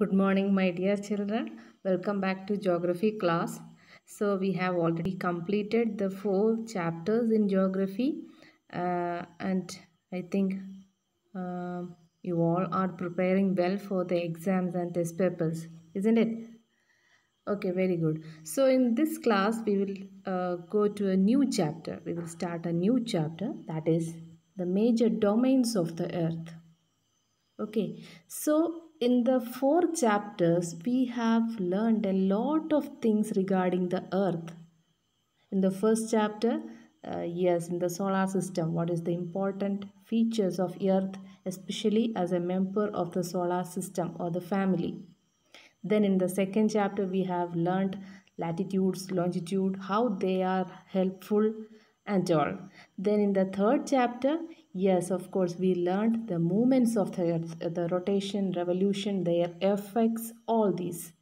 Good morning, my dear children. Welcome back to geography class. So, we have already completed the 4 chapters in geography, and I think uh, you all are preparing well for the exams and test papers, isn't it? Okay, very good. So, in this class, we will go to a new chapter. We will start a new chapter, that is the major domains of the earth. Okay, so in the 4 chapters, we have learned a lot of things regarding the earth. In the first chapter, yes, in the solar system, what is the important features of earth, especially as a member of the solar system or the family. Then in the second chapter, we have learned latitudes, longitude, how they are helpful and all. Then in the third chapter, yes, of course, we learned the movements of the earth, the rotation, revolution, their effects, all these.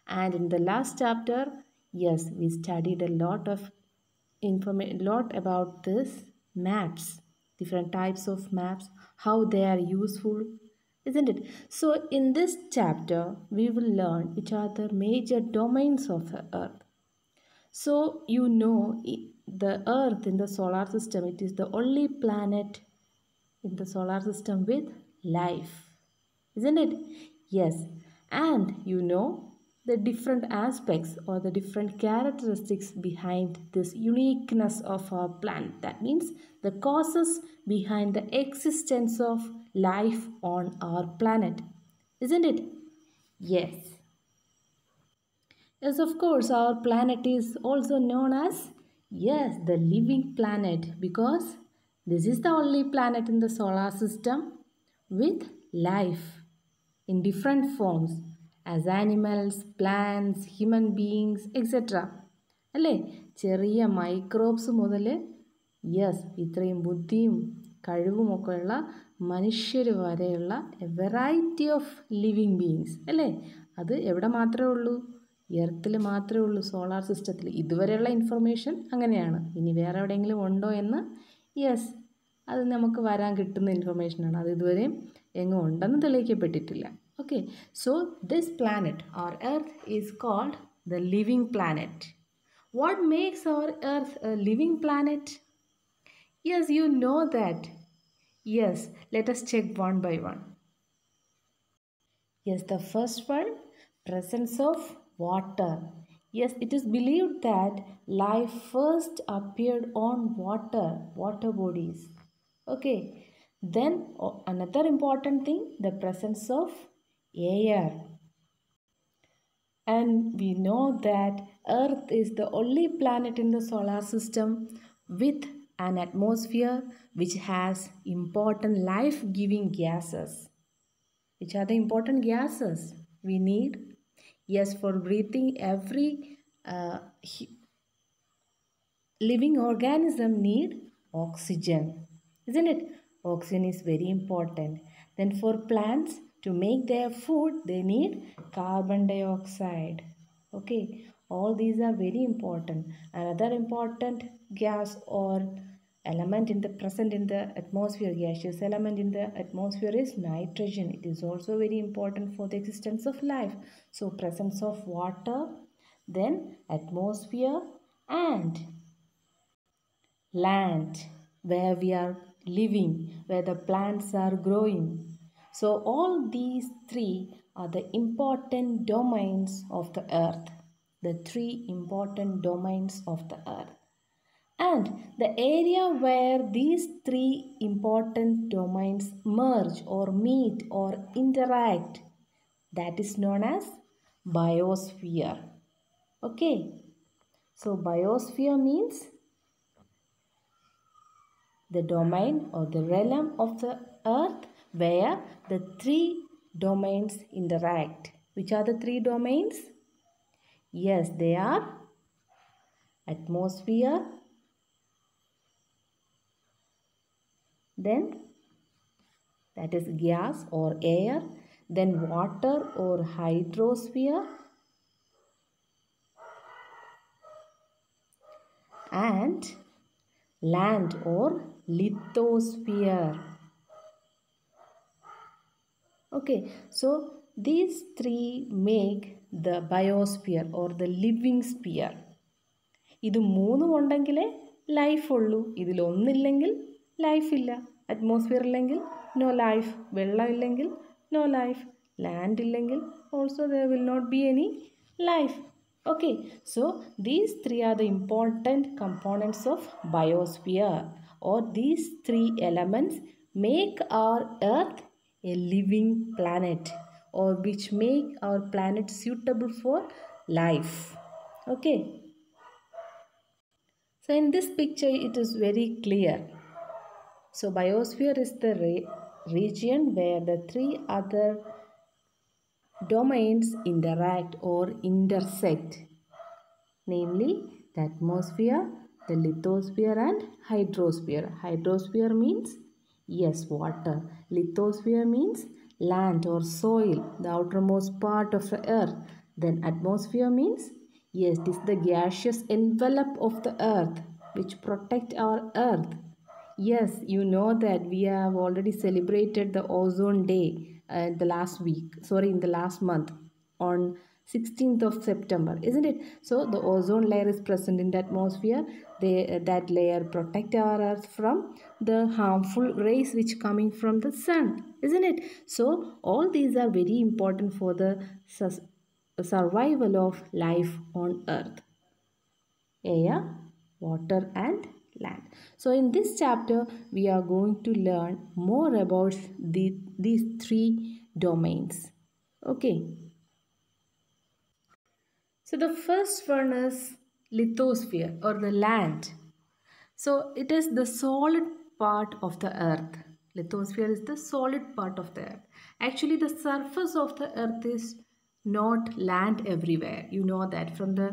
And in the last chapter, yes, we studied a lot of information, lot about this maps, different types of maps, how they are useful, isn't it? So in this chapter we will learn which are the major domains of the earth. So the earth in the solar system, it is the only planet in the solar system with life, isn't it? Yes. And the different aspects or the different characteristics behind this uniqueness of our planet. That means the causes behind the existence of life on our planet, isn't it? Yes. Yes, of course, our planet is also known as, yes, the living planet, because this is the only planet in the solar system with life in different forms as animals, plants, human beings, etc. അല്ലേ ചെറിയ microbes മുതൽ yes ഇത്രയും ബുദ്ധിയും കഴിവുമൊക്കെയുള്ള മനുഷ്യർ വരെയുള്ള A variety of living beings അല്ലേ അത് എവിടെ മാത്രമേ ഉള്ളൂ എർത്തിൽ മാത്രമേ ഉള്ളൂ സോളാർ സിസ്റ്റത്തിൽ ഇതുവരെയുള്ള ഇൻഫർമേഷൻ അങ്ങനെയാണ് ഇനി വേറെ എവിടെയെങ്കിലും ഉണ്ടോ എന്ന് യെസ് അത് നമുക്ക് വരാൻ കിട്ടുന്ന ഇൻഫർമേഷനാണ് അത് ഇതുവരെയും എങ്ങും ഉണ്ടെന്ന് തെളിയിക്കപ്പെട്ടിട്ടില്ല Okay, so this planet, our Earth, is called the living planet. What makes our Earth a living planet? Yes, you know that. Yes, let us check one by one. Yes, the first one, presence of water. Yes, it is believed that life first appeared on water bodies. Okay, then another important thing, the presence of air. And we know that Earth is the only planet in the solar system with an atmosphere which has important life-giving gases. Which are the important gases we need? Yes, for breathing, every living organism need oxygen, isn't it? Oxygen is very important. Then for plants to make their food, they need carbon dioxide. Okay, all these are very important. Another important gas or element present in the atmosphere, gaseous element in the atmosphere, is nitrogen. It is also very important for the existence of life. So presence of water, then atmosphere, and land where we are living, where the plants are growing. So all these 3 are the important domains of the earth. The 3 important domains of the earth. And the area where these 3 important domains merge or meet or interact, that is known as biosphere. Okay. So biosphere means the domain or the realm of the earth where the 3 domains interact. Which are the 3 domains? Yes, they are atmosphere, then that is gas or air, then water or hydrosphere, and land or lithosphere. Okay, so These three make the biosphere or the living sphere. ഇത് മൂന്നും ഉണ്ടെങ്കിലേ life ഉള്ളൂ. ഇതിലൊന്നില്ലെങ്കിൽ ലൈഫില്ല. Atmosphere ഇല്ലെങ്കിൽ no life. വെള്ളം ഇല്ലെങ്കിൽ no life. Land ഇല്ലെങ്കിൽ also there will not be any life. Okay, so these three are the important components of biosphere, or these three elements make our earth a living planet, or which make our planet suitable for life. Okay, so in this picture it is very clear. So biosphere is the region where the three other domains interact or intersect, namely the atmosphere, the lithosphere and hydrosphere. Hydrosphere means, yes, water. Lithosphere means land or soil, the outermost part of the earth. Then atmosphere means, yes, it is the gaseous envelope of the earth which protect our earth. Yes, you know that we have already celebrated the ozone day in the last month on 16th of September, isn't it? So the ozone layer is present in the atmosphere. That layer protect our earth from the harmful rays which coming from the sun, isn't it? So all these are very important for the survival of life on earth: air, water and land. So in this chapter we are going to learn more about these three domains. Okay, so the first one is lithosphere or the land. So it is the solid part of the earth. Lithosphere is the solid part of the earth. Actually the surface of the earth is not land everywhere. You know that from the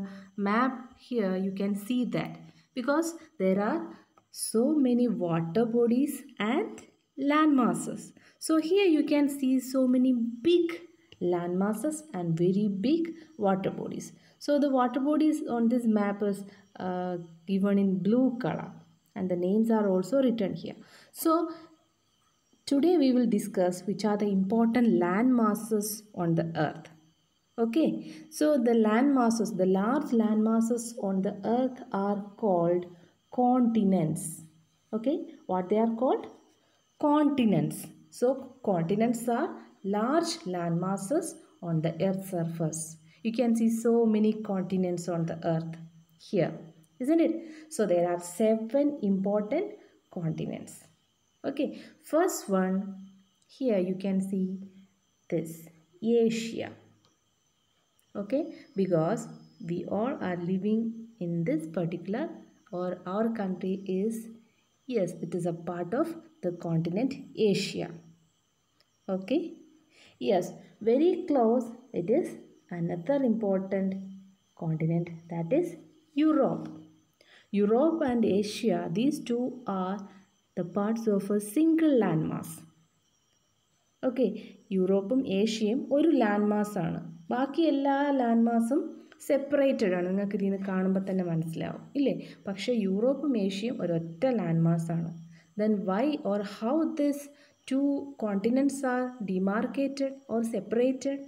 map here you can see that, because there are so many water bodies and land masses. So here you can see so many big land masses and very big water bodies. So the water bodies on this map is given in blue color and the names are also written here. So today we will discuss which are the important land masses on the earth. Okay, so the land masses, the large land masses on the earth are called continents. Okay, what they are called? Continents. So continents are large land masses on the earth's surface. You can see so many continents on the earth here, isn't it? So there are 7 important continents. Okay, first one here you can see this Asia. Okay, because we all are living in this particular, or our country is, yes, it is a part of the continent Asia. Okay, yes, very close it is another important continent, that is Europe. Europe and Asia, these two are the parts of a single landmass. Okay, യൂറോപ്പും ഏഷ്യയും ഒരു land മാസാണ്. ബാക്കി എല്ലാ land മാസും separated ആണ്. നിങ്ങൾക്ക് ഇതിൽ നിന്ന് കാണുമ്പോൾ തന്നെ മനസ്സിലാവും, ഇല്ലേ? പക്ഷേ യൂറോപ്പും ഏഷ്യയും ഒരൊറ്റ ലാൻഡ് മാസാണ്. Then why or how this two continents are demarcated or separated?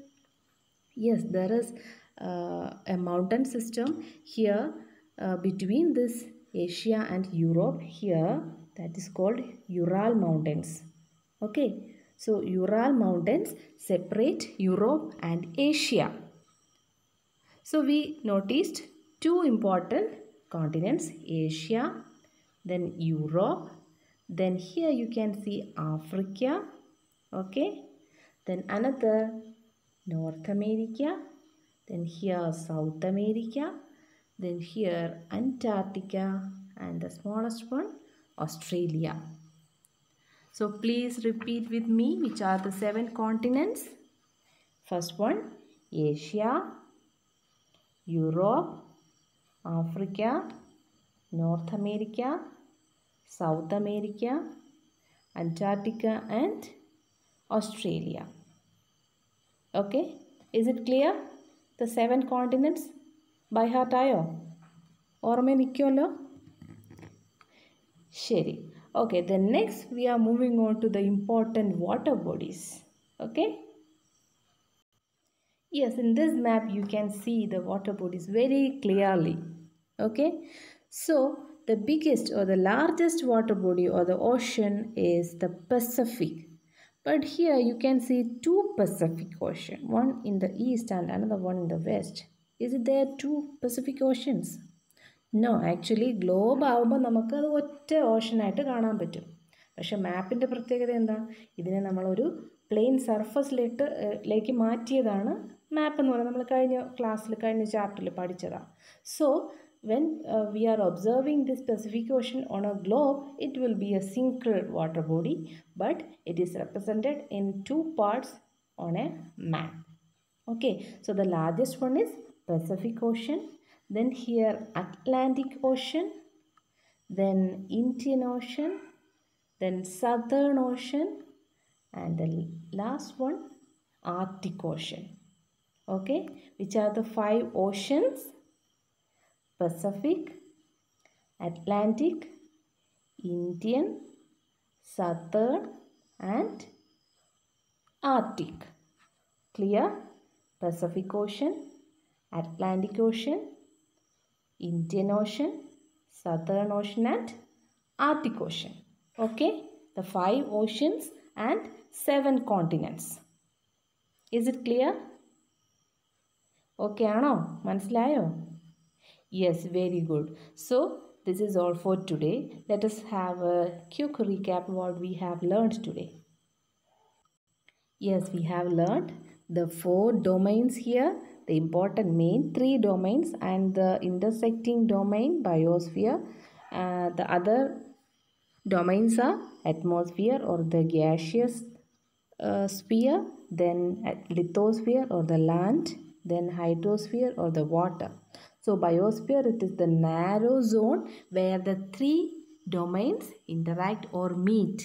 Yes, there is a mountain system here between this Asia and Europe here, that is called Ural Mountains. Okay, so Ural Mountains separate Europe and Asia. So we noticed 2 important continents, Asia, then Europe, then here you can see Africa, okay, then another North America, then here South America, then here Antarctica, and the smallest one Australia. So please repeat with me which are the 7 continents. First one Asia, Europe, Africa, North America, South America, Antarctica and Australia. Okay, is it clear? The 7 continents by heart ആയോ? ഓർമ്മ നിൽക്കുമല്ലോ? ശരി. Okay, then next we are moving on to the important water bodies. Okay, Yes, in this map you can see the water bodies very clearly. Okay, so the biggest or the largest water body or the ocean is the Pacific. But here you can see two Pacific Ocean, one in the east and another one in the west. Is it there two Pacific Oceans? No actually globe ആകുമ്പോൾ നമുക്കത് ഒറ്റ ഓഷനായിട്ട് കാണാൻ പറ്റും. പക്ഷെ മാപ്പിൻ്റെ പ്രത്യേകത എന്താ? ഇതിനെ നമ്മളൊരു പ്ലെയിൻ സർഫസിലേക്ക് മാറ്റിയതാണ് മാപ്പ് എന്ന് പറയുന്നത്. നമ്മൾ കഴിഞ്ഞ ക്ലാസ്സിൽ കഴിഞ്ഞ ചാപ്റ്ററിൽ പഠിച്ചതാണ്. So when we are observing this Pacific Ocean on a globe, it will be a single water body, but it is represented in two parts on a map. Okay, so the largest one is Pacific Ocean, then here Atlantic Ocean, then Indian Ocean, then Southern Ocean, and the last one Arctic Ocean. Okay, which are the 5 oceans? Pacific, Atlantic, Indian, Southern and Arctic. Clear? Pacific Ocean, Atlantic Ocean, Indian Ocean, Southern Ocean and Arctic Ocean. Okay, the 5 oceans and 7 continents. Is it clear? Okay ആണോ? മനസ്സിലായോ? Yes, very good. So this is all for today. Let us have a quick recap what we have learned today. Yes, we have learned the 4 domains here, the important main 3 domains and the intersecting domain biosphere. The other domains are atmosphere or the gaseous sphere, then lithosphere or the land, then hydrosphere or the water. So biosphere, it is the narrow zone where the 3 domains interact or meet.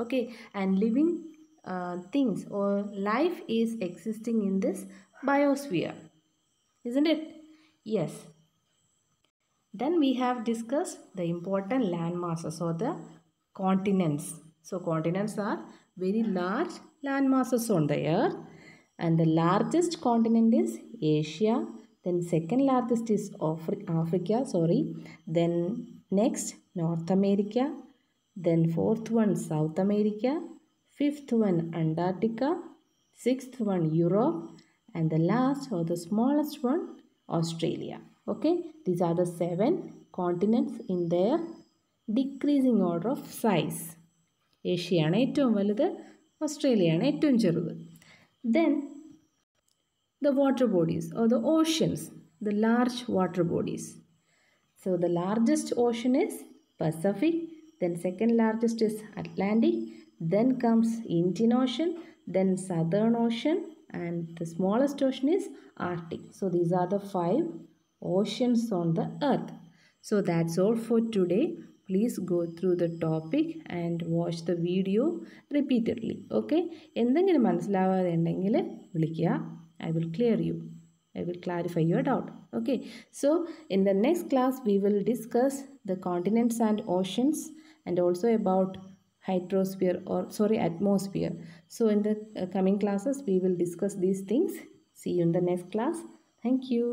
Okay, and living things or life is existing in this biosphere, isn't it? Yes. Then we have discussed the important land masses or the continents. So continents are very large land masses on the earth, and the largest continent is Asia, then second largest is Africa, then next North America, then fourth one South America, fifth one Antarctica, sixth one Europe, and the last or the smallest one Australia. Okay, these are the 7 continents in their decreasing order of size. Asia ആണ് ഏറ്റവും വലുത്, Australia ആണ് ഏറ്റവും ചെറുത്. Then the water bodies or the oceans, the large water bodies. So the largest ocean is Pacific, then second largest is Atlantic, then comes Indian Ocean, then Southern Ocean, and the smallest ocean is Arctic. So these are the 5 oceans on the earth. So that's all for today. Please go through the topic and watch the video repeatedly. Okay, എന്തെങ്കിലും മനസ്സിലാവാതെ ഉണ്ടെങ്കിൽ വിളിക്കുക. I will clear you. I will clarify your doubt. Okay, so in the next class we will discuss the continents and oceans and also about atmosphere. So in the coming classes we will discuss these things. See you in the next class. Thank you.